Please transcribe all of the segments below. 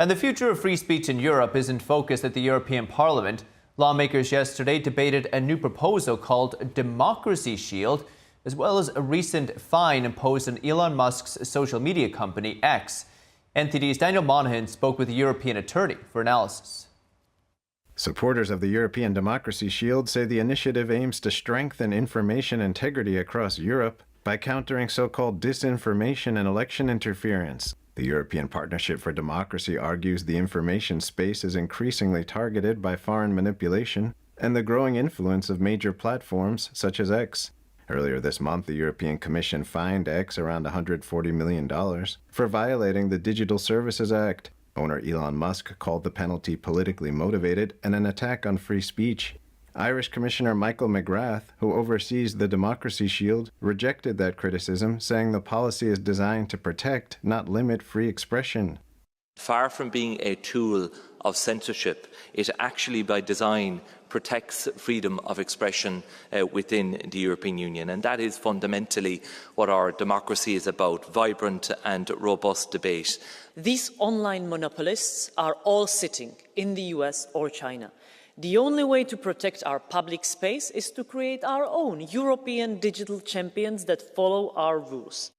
And the future of free speech in Europe isn't focused at the European Parliament. Lawmakers yesterday debated a new proposal called Democracy Shield, as well as a recent fine imposed on Elon Musk's social media company, X. NTD's Daniel Monahan spoke with a European attorney for analysis. Supporters of the European Democracy Shield say the initiative aims to strengthen information integrity across Europe by countering so-called disinformation and election interference. The European Partnership for Democracy argues the information space is increasingly targeted by foreign manipulation and the growing influence of major platforms such as X. Earlier this month, the European Commission fined X around $140 million for violating the Digital Services Act. Owner Elon Musk called the penalty politically motivated and an attack on free speech. Irish Commissioner Michael McGrath, who oversees the Democracy Shield, rejected that criticism, saying the policy is designed to protect, not limit, free expression. Far from being a tool of censorship, it actually by design protects freedom of expression within the European Union, and that is fundamentally what our democracy is about: vibrant and robust debate. These online monopolists are all sitting in the US or China. The only way to protect our public space is to create our own European digital champions that follow our rules.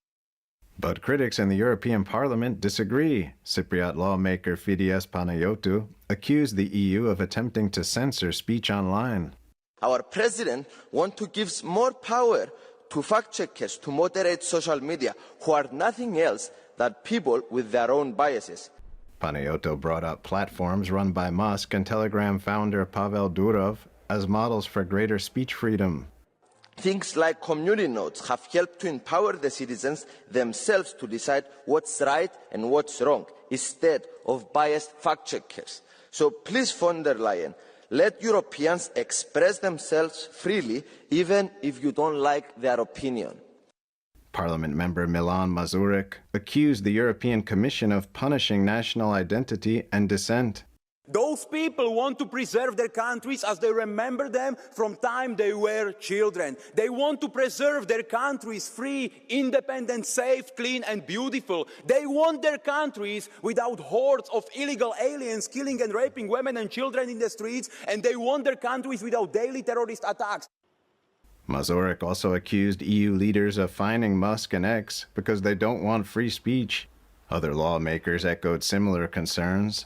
But critics in the European Parliament disagree. Cypriot lawmaker Fidias Panayotou accused the EU of attempting to censor speech online. Our president wants to give more power to fact-checkers to moderate social media, who are nothing else than people with their own biases. Panayotou brought up platforms run by Musk and Telegram founder Pavel Durov as models for greater speech freedom. Things like community notes have helped to empower the citizens themselves to decide what's right and what's wrong, instead of biased fact-checkers. So please, von der Leyen, let Europeans express themselves freely, even if you don't like their opinion. Parliament member Milan Mazurek accused the European Commission of punishing national identity and dissent. Those people want to preserve their countries as they remember them from time they were children. They want to preserve their countries free, independent, safe, clean and beautiful. They want their countries without hordes of illegal aliens killing and raping women and children in the streets, and they want their countries without daily terrorist attacks. Mazurek also accused EU leaders of fining Musk and X because they don't want free speech. Other lawmakers echoed similar concerns.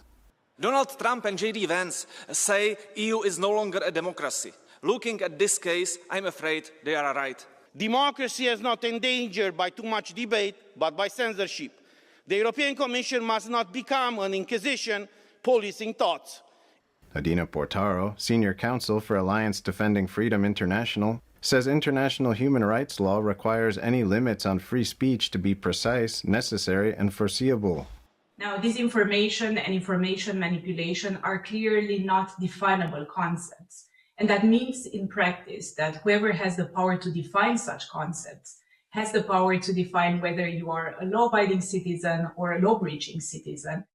Donald Trump and J.D. Vance say EU is no longer a democracy. Looking at this case, I'm afraid they are right. Democracy is not endangered by too much debate, but by censorship. The European Commission must not become an inquisition policing thoughts. Adina Portaro, senior counsel for Alliance Defending Freedom International, says international human rights law requires any limits on free speech to be precise, necessary, and foreseeable. Now, disinformation and information manipulation are clearly not definable concepts. And that means in practice that whoever has the power to define such concepts has the power to define whether you are a law-abiding citizen or a law-breaching citizen.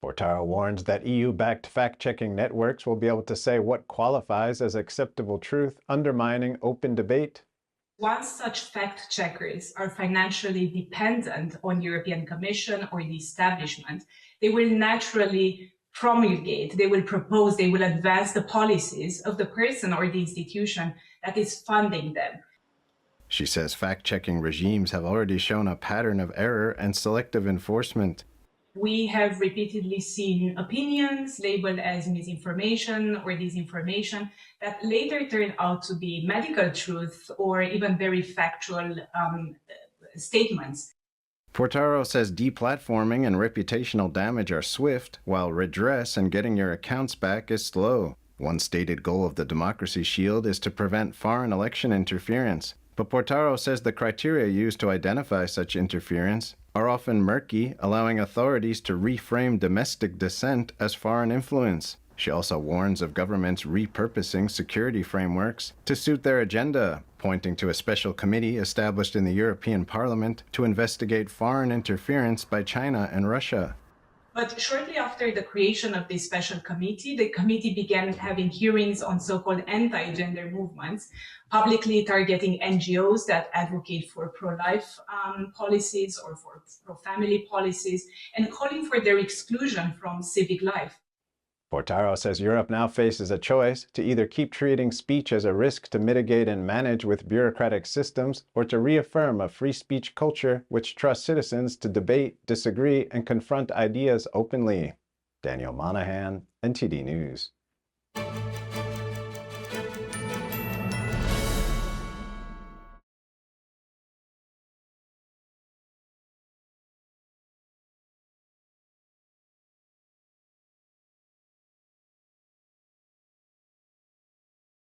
Portaro warns that EU-backed fact-checking networks will be able to say what qualifies as acceptable truth, undermining open debate. Once such fact-checkers are financially dependent on European Commission or the establishment, they will naturally promulgate, they will propose, they will advance the policies of the person or the institution that is funding them. She says fact-checking regimes have already shown a pattern of error and selective enforcement. We have repeatedly seen opinions labeled as misinformation or disinformation that later turn out to be medical truth or even very factual statements. Portaro says deplatforming and reputational damage are swift, while redress and getting your accounts back is slow. One stated goal of the Democracy Shield is to prevent foreign election interference. But Portaro says the criteria used to identify such interference are often murky, allowing authorities to reframe domestic dissent as foreign influence. She also warns of governments repurposing security frameworks to suit their agenda, pointing to a special committee established in the European Parliament to investigate foreign interference by China and Russia. But shortly after the creation of this special committee, the committee began having hearings on so-called anti-gender movements, publicly targeting NGOs that advocate for pro-life policies or for pro-family policies, and calling for their exclusion from civic life. Portaro says Europe now faces a choice to either keep treating speech as a risk to mitigate and manage with bureaucratic systems, or to reaffirm a free speech culture which trusts citizens to debate, disagree, and confront ideas openly. Daniel Monahan, NTD News.